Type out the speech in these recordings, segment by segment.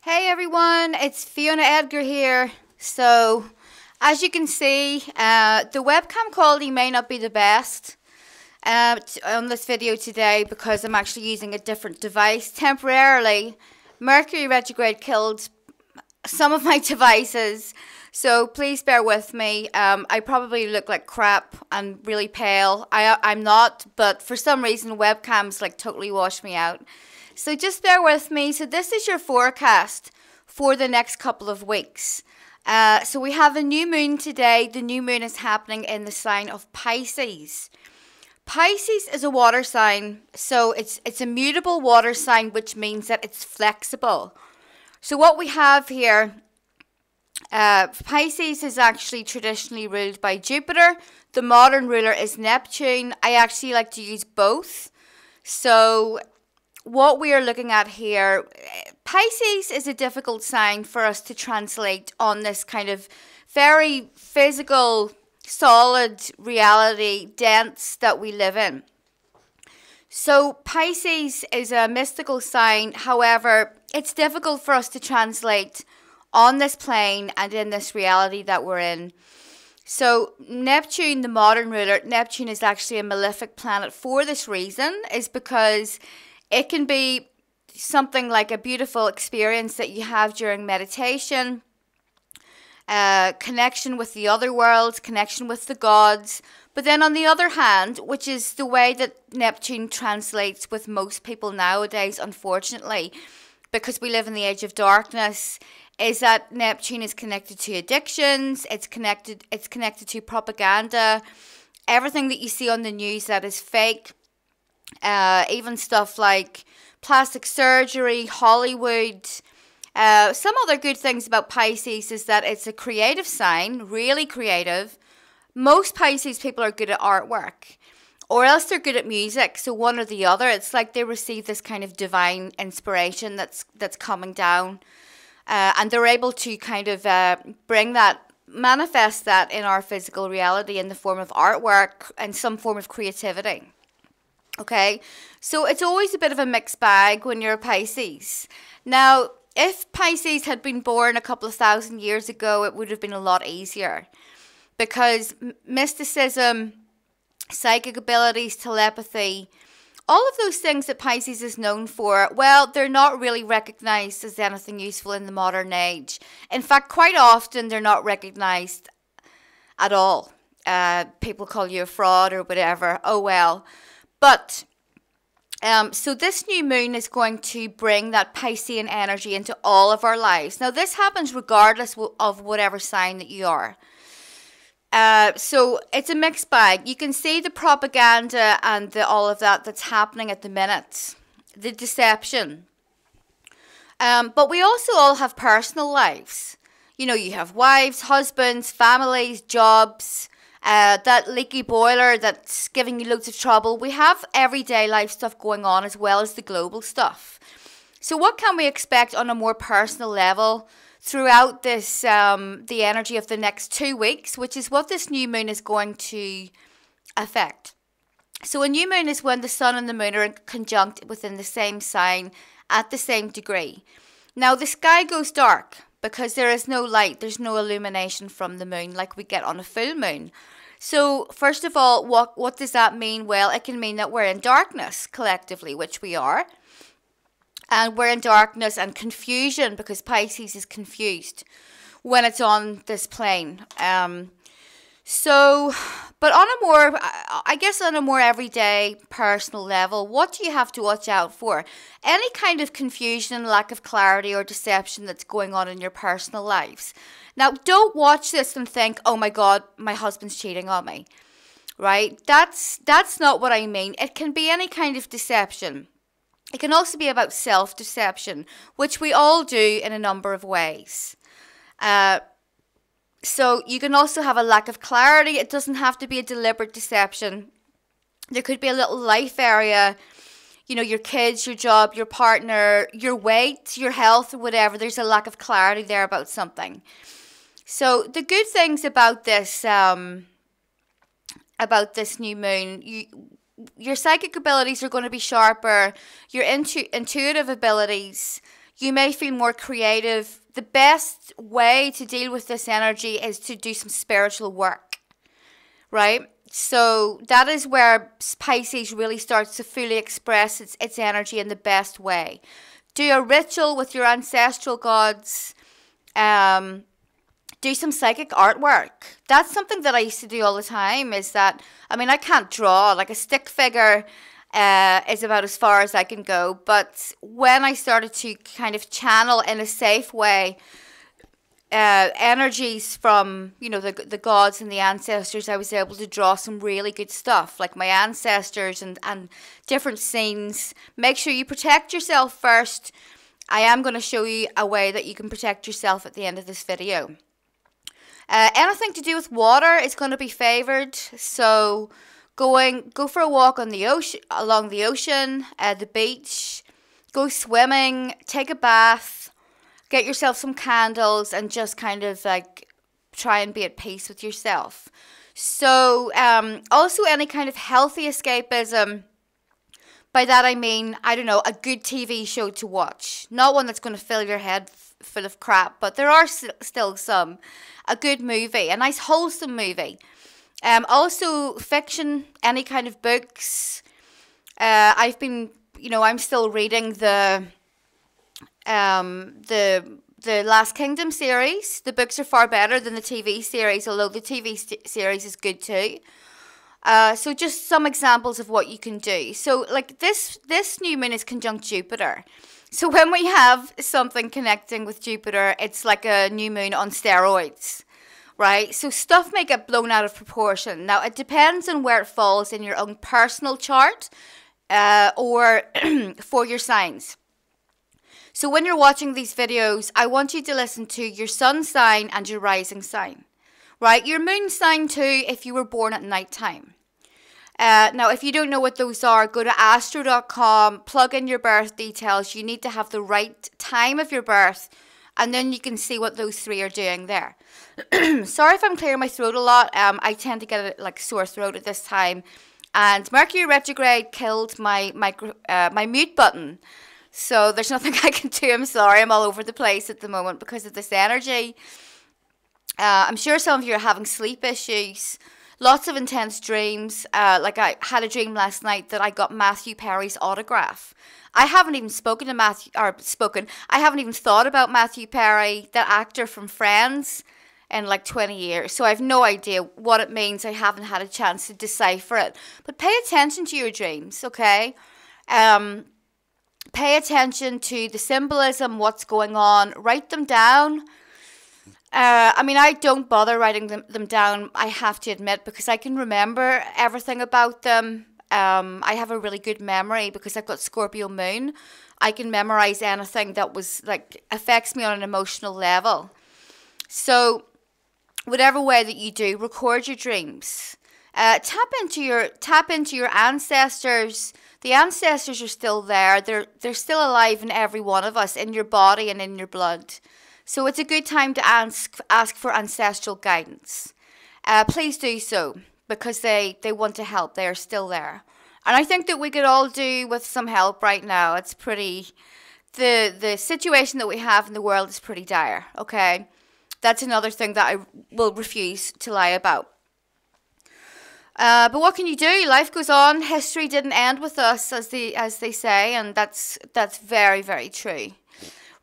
Hey everyone, it's Fiona Edgar here. So, as you can see, the webcam quality may not be the best on this video today because I'm actually using a different device. Temporarily, Mercury retrograde killed some of my devices, so please bear with me. I probably look like crap and really pale. I'm not, but for some reason webcams like totally wash me out. So just bear with me. So this is your forecast for the next couple of weeks. So we have a new moon today. The new moon is happening in the sign of Pisces. Pisces is a water sign, so it's a mutable water sign, which means that it's flexible. So what we have here, Pisces is actually traditionally ruled by Jupiter. The modern ruler is Neptune. I actually like to use both. So what we are looking at here, Pisces is a difficult sign for us to translate on this kind of very physical, solid reality, dense that we live in. So Pisces is a mystical sign. However, it's difficult for us to translate on this plane and in this reality that we're in. So Neptune, the modern ruler, Neptune is actually a malefic planet for this reason, is because it can be something like a beautiful experience that you have during meditation, connection with the other world, connection with the gods. But then on the other hand, which is the way that Neptune translates with most people nowadays, unfortunately, because we live in the age of darkness, is that Neptune is connected to addictions, it's connected to propaganda, everything that you see on the news that is fake. Even stuff like plastic surgery, Hollywood. Some other good things about Pisces is that it's a creative sign, really creative. Most Pisces people are good at artwork, or else they're good at music. So one or the other. It's like they receive this kind of divine inspiration that's coming down, and they're able to kind of manifest that in our physical reality in the form of artwork and some form of creativity. Okay, so it's always a bit of a mixed bag when you're a Pisces. Now, if Pisces had been born a couple of thousand years ago, it would have been a lot easier. Because mysticism, psychic abilities, telepathy, all of those things that Pisces is known for, well, they're not really recognized as anything useful in the modern age. In fact, quite often they're not recognized at all. People call you a fraud or whatever. Oh well. But, so this new moon is going to bring that Piscean energy into all of our lives. Now, this happens regardless of whatever sign that you are. So it's a mixed bag. You can see the propaganda and all of that that's happening at the minute. The deception. But we also all have personal lives. You know, you have wives, husbands, families, jobs. That leaky boiler that's giving you loads of trouble. We have everyday life stuff going on as well as the global stuff. So what can we expect on a more personal level throughout this, the energy of the next 2 weeks, which is what this new moon is going to affect. So a new moon is when the sun and the moon are conjunct within the same sign at the same degree. Now the sky goes dark because there is no light, there's no illumination from the moon like we get on a full moon. So first of all, what does that mean? Well, it can mean that we're in darkness collectively, which we are. And we're in darkness and confusion because Pisces is confused when it's on this plane. But on a more everyday personal level, what do you have to watch out for? Any kind of confusion, lack of clarity or deception that's going on in your personal lives. Now, don't watch this and think, oh my God, my husband's cheating on me, right? That's not what I mean. It can be any kind of deception. It can also be about self-deception, which we all do in a number of ways. So you can also have a lack of clarity. It doesn't have to be a deliberate deception. There could be a little life area, you know, your kids, your job, your partner, your weight, your health, or whatever. There's a lack of clarity there about something. So the good things about this new moon, your psychic abilities are going to be sharper. Your intuitive abilities, You may feel more creative. The best way to deal with this energy is to do some spiritual work, right? So that is where Pisces really starts to fully express its energy in the best way. Do a ritual with your ancestral gods. Do some psychic artwork. That's something that I used to do all the time. Is that, I mean, I can't draw. Like a stick figure is about as far as I can go. But when I started to kind of channel in a safe way energies from, you know, the gods and the ancestors, I was able to draw some really good stuff, like my ancestors and different scenes. Make sure you protect yourself first. I am going to show you a way that you can protect yourself at the end of this video. Anything to do with water is going to be favored. So go for a walk on the ocean, along the ocean, the beach, go swimming, take a bath. Get yourself some candles and just kind of like try and be at peace with yourself. So also any kind of healthy escapism. By that I mean, I don't know, a good TV show to watch. Not one that's going to fill your head full of crap, but there are still some. A good movie, a nice wholesome movie. Also fiction, any kind of books. I've been, you know, I'm still reading the Last Kingdom series. The books are far better than the TV series, although the TV series is good too. So just some examples of what you can do. So like this new moon is conjunct Jupiter. So when we have something connecting with Jupiter, it's like a new moon on steroids, right? So stuff may get blown out of proportion. Now it depends on where it falls in your own personal chart or for your signs. So when you're watching these videos, I want you to listen to your sun sign and your rising sign, right? Your moon sign too if you were born at night time. Now, if you don't know what those are, go to astro.com, plug in your birth details. You need to have the right time of your birth, and then you can see what those three are doing there. Sorry if I'm clearing my throat a lot. I tend to get a sore throat at this time. And Mercury retrograde killed my mute button. So there's nothing I can do. I'm sorry. I'm all over the place at the moment because of this energy. I'm sure some of you are having sleep issues. Lots of intense dreams. Like I had a dream last night that I got Matthew Perry's autograph. I haven't even I haven't even thought about Matthew Perry, that actor from Friends, in like 20 years. So I have no idea what it means. I haven't had a chance to decipher it. But pay attention to your dreams, okay? Pay attention to the symbolism, what's going on. Write them down. I mean, I don't bother writing them down, I have to admit, because I can remember everything about them. I have a really good memory because I've got Scorpio moon. I can memorize anything that was like affects me on an emotional level. So whatever way that you do, record your dreams. Tap into your ancestors. The ancestors are still there. They're still alive in every one of us, in your body and in your blood. So it's a good time to ask for ancestral guidance. Please do so, because they want to help. They are still there. And I think that we could all do with some help right now. It's pretty, the situation that we have in the world is pretty dire, okay? That's another thing that I will refuse to lie about. But what can you do? Life goes on. History didn't end with us, as they say, and that's very, very true.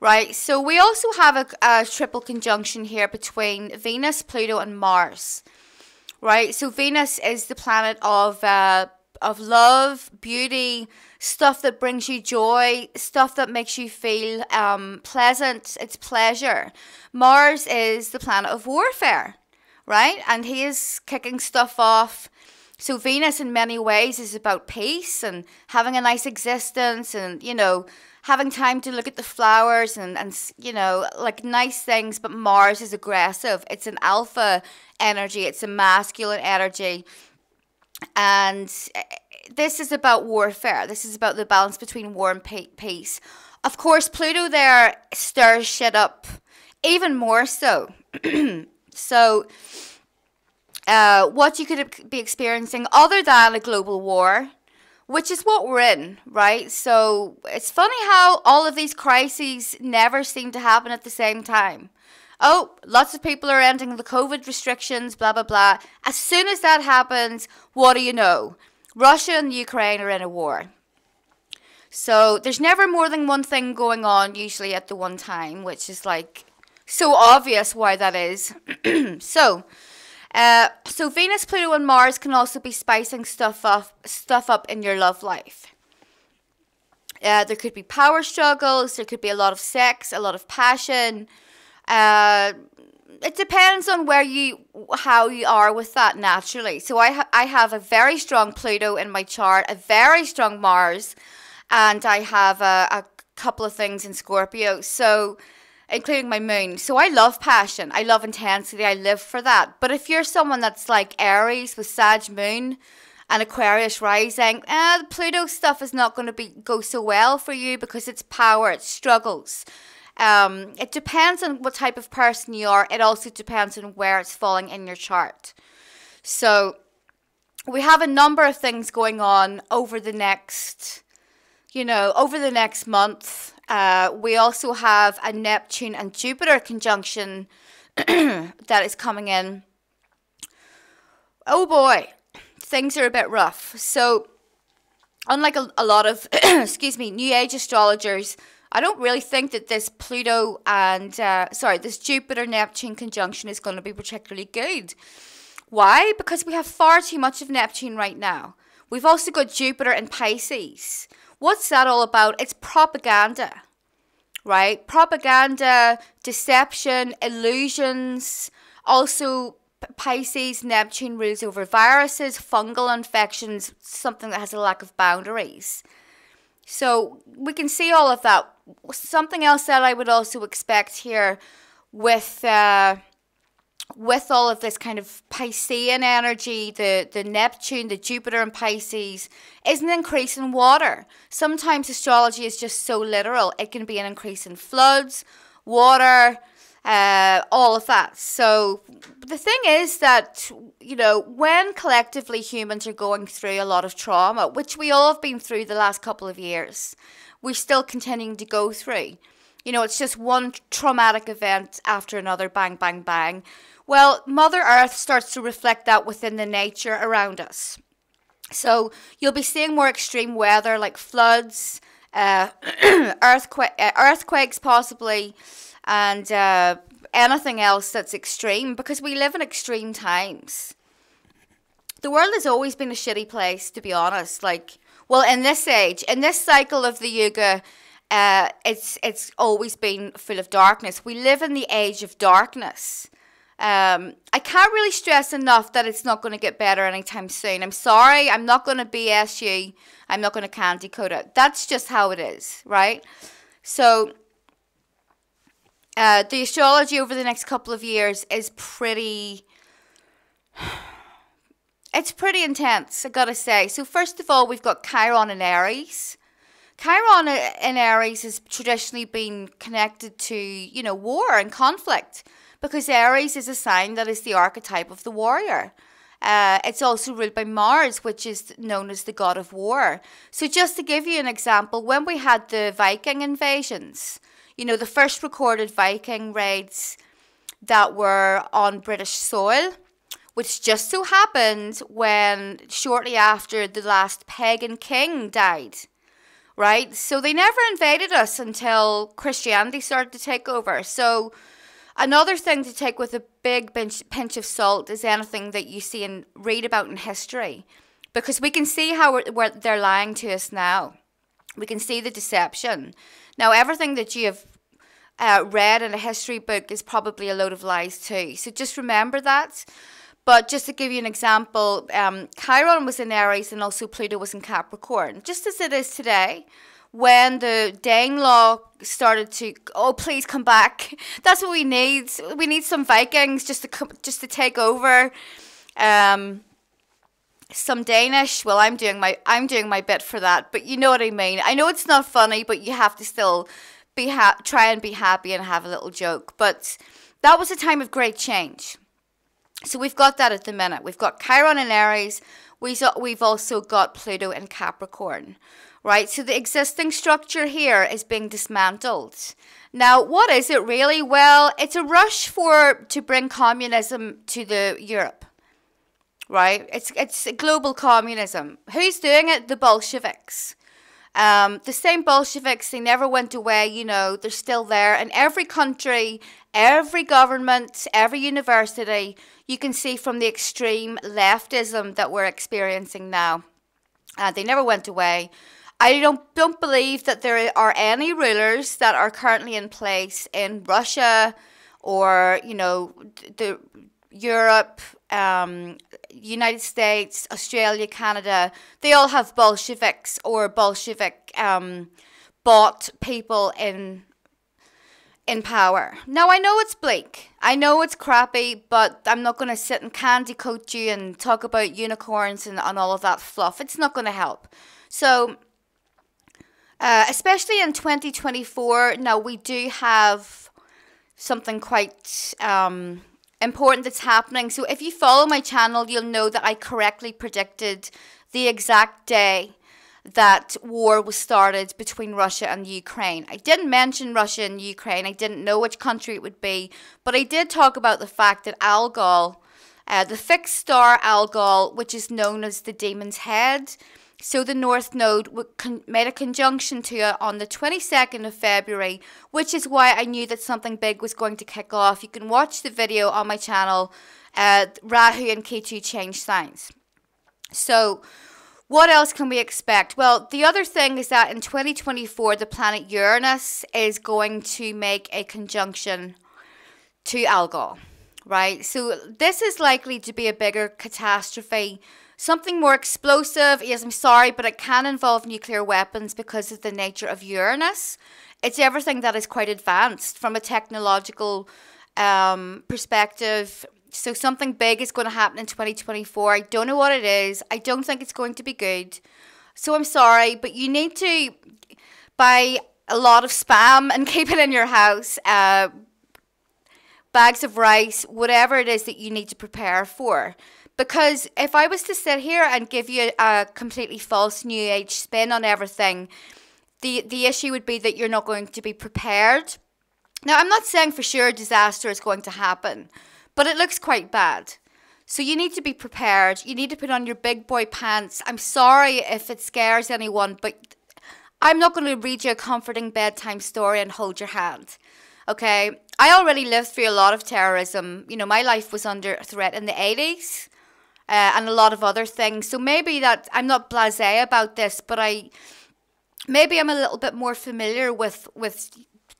Right, so we also have a triple conjunction here between Venus, Pluto, and Mars. Right, so Venus is the planet of love, beauty, stuff that brings you joy, stuff that makes you feel pleasant. It's pleasure. Mars is the planet of warfare, right, and he is kicking stuff off. So Venus, in many ways, is about peace and having a nice existence, and you know, having time to look at the flowers and you know, like nice things. But Mars is aggressive. It's an alpha energy. It's a masculine energy. And this is about warfare. This is about the balance between war and peace. Of course, Pluto there stirs shit up even more so. So what you could be experiencing, other than a global war, which is what we're in, right? So it's funny how all of these crises never seem to happen at the same time. Oh, lots of people are ending the COVID restrictions, blah, blah, blah. As soon as that happens, what do you know? Russia and Ukraine are in a war. So there's never more than one thing going on, usually at the one time, which is like so obvious why that is. So Venus, Pluto, and Mars can also be spicing stuff up in your love life. There could be power struggles. There could be a lot of sex, a lot of passion. It depends on how you are with that naturally. So I have a very strong Pluto in my chart, a very strong Mars, and I have a couple of things in Scorpio. So including my moon. So I love passion. I love intensity. I live for that. But if you're someone that's like Aries with Sag moon and Aquarius rising, the Pluto stuff is not going to go so well for you because it's power, it's struggles. It depends on what type of person you are. It also depends on where it's falling in your chart. So we have a number of things going on over the next month. We also have a Neptune and Jupiter conjunction that is coming in. Oh boy, things are a bit rough. So unlike a lot of, New Age astrologers, I don't really think that this Pluto and, this Jupiter-Neptune conjunction is going to be particularly good. Why? Because we have far too much of Neptune right now. We've also got Jupiter in Pisces. What's that all about? It's propaganda, right? Propaganda, deception, illusions. Also, Pisces, Neptune rules over viruses, fungal infections, something that has a lack of boundaries. So we can see all of that. Something else that I would also expect here with all of this kind of Piscean energy, the Neptune, the Jupiter and Pisces, is an increase in water. Sometimes astrology is just so literal. It can be an increase in floods, water, all of that. So the thing is that, when collectively humans are going through a lot of trauma, which we all have been through the last couple of years, we're still continuing to go through. It's just one traumatic event after another, bang, bang, bang. Well, Mother Earth starts to reflect that within the nature around us. So you'll be seeing more extreme weather like floods, earthquakes possibly, and anything else that's extreme, because we live in extreme times. The world has always been a shitty place, to be honest. In this age, in this cycle of the Yuga, it's always been full of darkness. We live in the age of darkness. I can't really stress enough that it's not going to get better anytime soon. I'm sorry, I'm not going to BS you. I'm not going to candy coat it. That's just how it is, right? So the astrology over the next couple of years is pretty intense, I gotta say. So first of all, we've got Chiron in Aries. Chiron in Aries has traditionally been connected to, war and conflict, because Aries is a sign that is the archetype of the warrior. It's also ruled by Mars, which is known as the god of war. So just to give you an example, when we had the Viking invasions, the first recorded Viking raids that were on British soil, which just so happened when shortly after the last pagan king died, right? So they never invaded us until Christianity started to take over. So another thing to take with a big pinch of salt is anything that you see and read about in history, because we can see how they're lying to us now. We can see the deception. Now, everything that you have read in a history book is probably a load of lies too. So just remember that. But just to give you an example, Chiron was in Aries and also Pluto was in Capricorn, just as it is today. When the Danelaw started to, oh, please come back. That's what we need. We need some Vikings just to take over. Some Danish. Well, I'm doing my bit for that, but you know what I mean. I know it's not funny, but you have to still try and be happy and have a little joke. But that was a time of great change. So we've got that at the minute. We've got Chiron in Aries. We've also got Pluto in Capricorn, right? So the existing structure here is being dismantled. Now, what is it really? Well, it's a rush to bring communism to the Europe, right? It's global communism. Who's doing it? The Bolsheviks. The same Bolsheviks, they never went away, you know, they're still there. In every country, every government, every university, you can see from the extreme leftism that we're experiencing now. They never went away. I don't believe that there are any rulers that are currently in place in Russia or, you know, the Europe, United States, Australia, Canada. They all have Bolsheviks or Bolshevik bought people in power. Now, I know it's bleak. I know it's crappy, but I'm not going to sit and candy coat you and talk about unicorns and all of that fluff. It's not going to help. So, especially in 2024, now we do have something quite important that's happening. So if you follow my channel, you'll know that I correctly predicted the exact day that war was started between Russia and Ukraine. I didn't mention Russia and Ukraine. I didn't know which country it would be, but I did talk about the fact that Algol, the fixed star Algol, which is known as the demon's head, so the North Node made a conjunction to it on the 22nd of February, which is why I knew that something big was going to kick off. You can watch the video on my channel, Rahu and Ketu change signs. So what else can we expect? Well, the other thing is that in 2024, the planet Uranus is going to make a conjunction to Algol, right? So this is likely to be a bigger catastrophe. Something more explosive. Yes, I'm sorry, but it can involve nuclear weapons because of the nature of Uranus. It's everything that is quite advanced from a technological perspective. So something big is going to happen in 2024. I don't know what it is. I don't think it's going to be good. So I'm sorry, but you need to buy a lot of Spam and keep it in your house. Bags of rice, whatever it is that you need to prepare for. Because if I was to sit here and give you a completely false New Age spin on everything, the issue would be that you're not going to be prepared. Now, I'm not saying for sure disaster is going to happen, but it looks quite bad. So you need to be prepared. You need to put on your big boy pants. I'm sorry if it scares anyone, but I'm not going to read you a comforting bedtime story and hold your hand. Okay? I already lived through a lot of terrorism. You know, my life was under threat in the 80s. And a lot of other things. So maybe that I'm not blasé about this, but maybe I'm a little bit more familiar with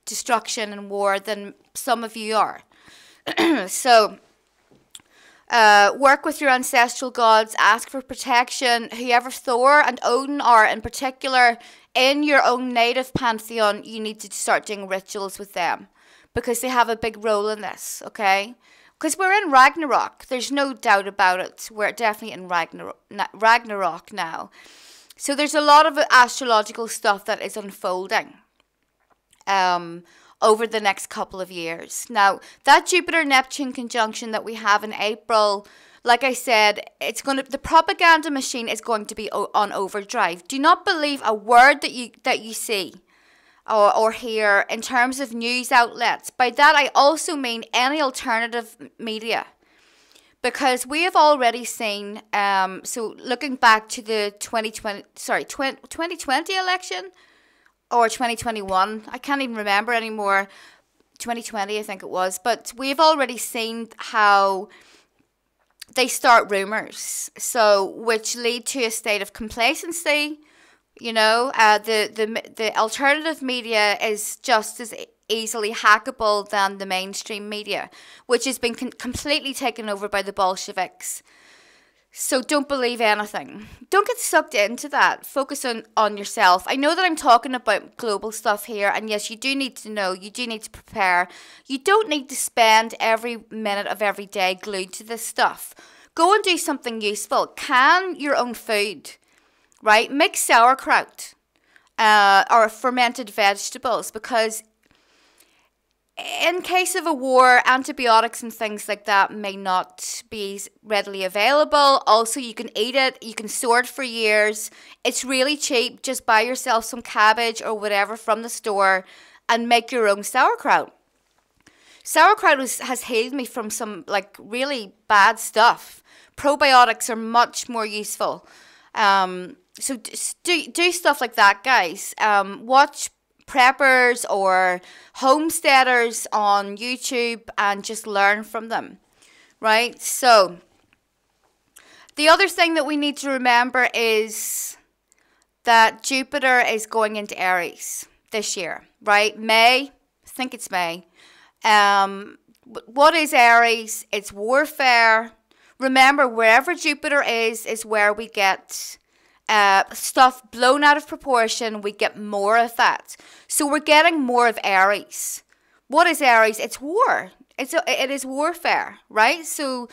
destruction and war than some of you are. So work with your ancestral gods, ask for protection. Whoever Thor and Odin are in particular in your own native pantheon, you need to start doing rituals with them because they have a big role in this, okay? Because we're in Ragnarok. There's no doubt about it. We're definitely in Ragnarok now. So there's a lot of astrological stuff that is unfolding over the next couple of years. Now, that Jupiter-Neptune conjunction that we have in April, like I said, the propaganda machine is going to be on overdrive. Do not believe a word that you see. Or hear in terms of news outlets. By that, I also mean any alternative media. Because we have already seen, so looking back to the 2020 election, or 2021, I can't even remember anymore, 2020 I think it was, but we've already seen how they start rumours, so which lead to a state of complacency. You know, the alternative media is just as easily hackable than the mainstream media, which has been completely taken over by the Bolsheviks. So don't believe anything. Don't get sucked into that. Focus on yourself. I know that I'm talking about global stuff here, and yes, you do need to know, you do need to prepare. You don't need to spend every minute of every day glued to this stuff. Go and do something useful. Can your own food. Right? Mix sauerkraut or fermented vegetables, because in case of a war, antibiotics and things like that may not be readily available. Also, you can eat it, you can store it for years. It's really cheap. Just buy yourself some cabbage or whatever from the store and make your own sauerkraut. Sauerkraut has healed me from some like really bad stuff. Probiotics are much more useful. So do stuff like that, guys. Watch preppers or homesteaders on YouTube and just learn from them, right? So the other thing that we need to remember is that Jupiter is going into Aries this year, right? May, I think it's May. What is Aries? It's warfare. Remember, wherever Jupiter is where we get stuff blown out of proportion. We get more of that. So we're getting more of Aries. What is Aries? It's war. It is warfare, right? So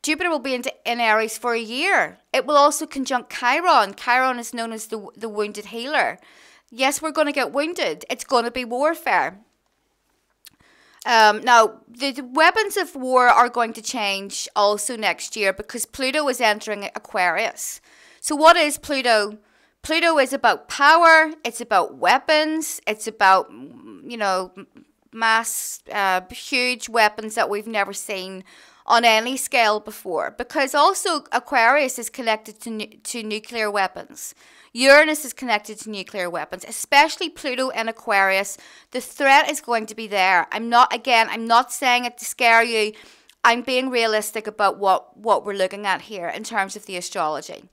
Jupiter will be in Aries for a year. It will also conjunct Chiron. Chiron is known as the wounded healer. Yes, we're going to get wounded. It's going to be warfare. Now, the weapons of war are going to change also next year because Pluto is entering Aquarius. So what is Pluto? Pluto is about power. It's about weapons. It's about, mass, huge weapons that we've never seen on any scale before. Because also Aquarius is connected to nuclear weapons. Uranus is connected to nuclear weapons, especially Pluto and Aquarius. The threat is going to be there. I'm not saying it to scare you. I'm being realistic about what we're looking at here in terms of the astrology.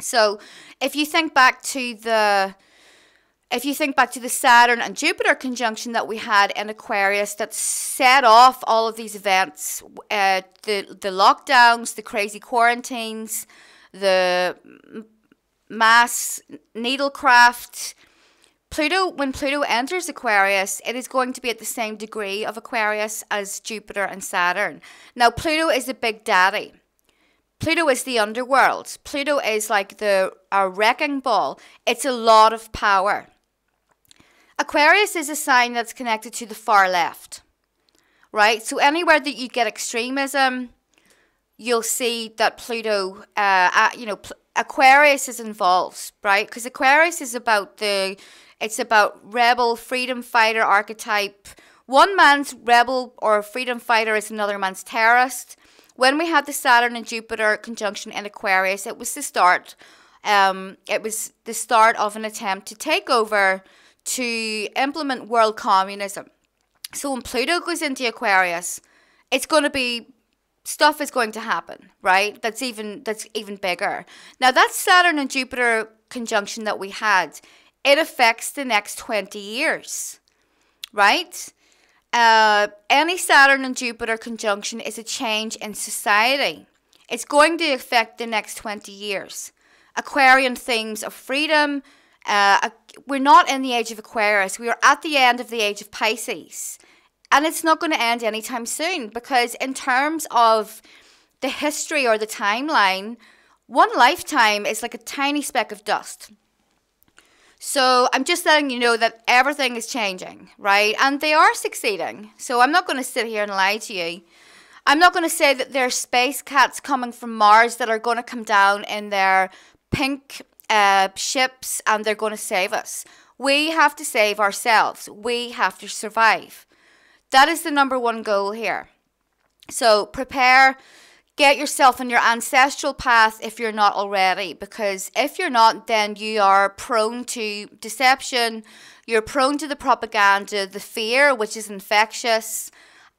So if you think back to the Saturn and Jupiter conjunction that we had in Aquarius that set off all of these events, the lockdowns, the crazy quarantines, the mass needlecraft, when Pluto enters Aquarius, it is going to be at the same degree of Aquarius as Jupiter and Saturn. Now, Pluto is a big daddy. Pluto is the underworld. Pluto is like a wrecking ball. It's a lot of power. Aquarius is a sign that's connected to the far left, right? So anywhere that you get extremism, you'll see that Pluto, Aquarius is involved, right? Because Aquarius is about rebel, freedom fighter archetype. One man's rebel or freedom fighter is another man's terrorist. When we had the Saturn and Jupiter conjunction in Aquarius, it was the start. It was the start of an attempt to take over, to implement world communism. So when Pluto goes into Aquarius, stuff is going to happen, right? That's even bigger. Now that Saturn and Jupiter conjunction that we had, it affects the next 20 years, right? Any Saturn and Jupiter conjunction is a change in society. It's going to affect the next 20 years. Aquarian themes of freedom. We're not in the age of Aquarius. We are at the end of the age of Pisces. And it's not going to end anytime soon because in terms of the history or the timeline, one lifetime is like a tiny speck of dust. So I'm just letting you know that everything is changing, right? And they are succeeding. So I'm not going to sit here and lie to you. I'm not going to say that there are space cats coming from Mars that are going to come down in their pink ships and they're going to save us. We have to save ourselves. We have to survive. That is the number one goal here. So prepare. Get yourself on your ancestral path if you're not already, because if you're not, then you are prone to deception, you're prone to the propaganda, the fear, which is infectious,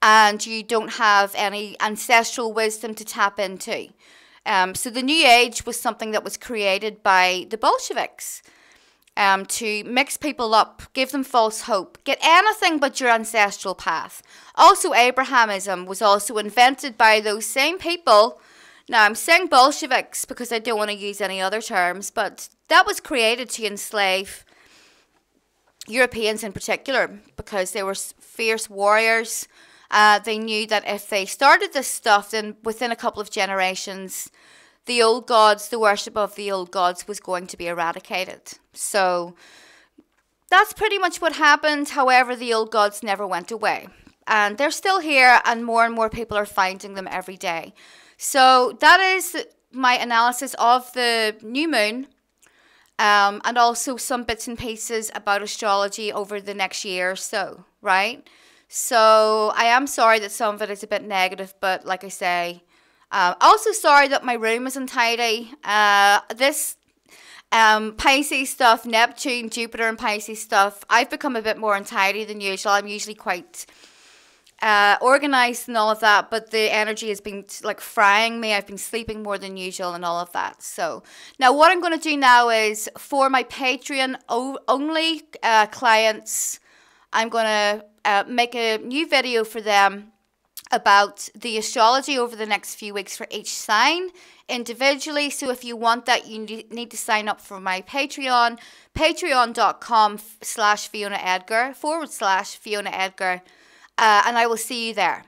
and you don't have any ancestral wisdom to tap into. So the New Age was something that was created by the Bolsheviks to mix people up, give them false hope, get anything but your ancestral path. Also, Abrahamism was also invented by those same people. Now, I'm saying Bolsheviks because I don't want to use any other terms, but that was created to enslave Europeans in particular because they were fierce warriors. They knew that if they started this stuff, then within a couple of generations, the old gods, the worship of the old gods was going to be eradicated. So that's pretty much what happened. However, the old gods never went away. And they're still here, and more people are finding them every day. So that is my analysis of the new moon, and also some bits and pieces about astrology over the next year or so, right? So I am sorry that some of it is a bit negative, but like I say, also sorry that my room is untidy. This Pisces stuff, Neptune, Jupiter and Pisces stuff, I've become a bit more untidy than usual. I'm usually quite organized and all of that, but the energy has been like frying me. I've been sleeping more than usual and all of that. So now what I'm going to do now is, for my Patreon only clients, I'm going to make a new video for them about the astrology over the next few weeks for each sign individually. So if you want that, you need to sign up for my Patreon, patreon.com/FionaEdgar /Fiona Edgar. And I will see you there.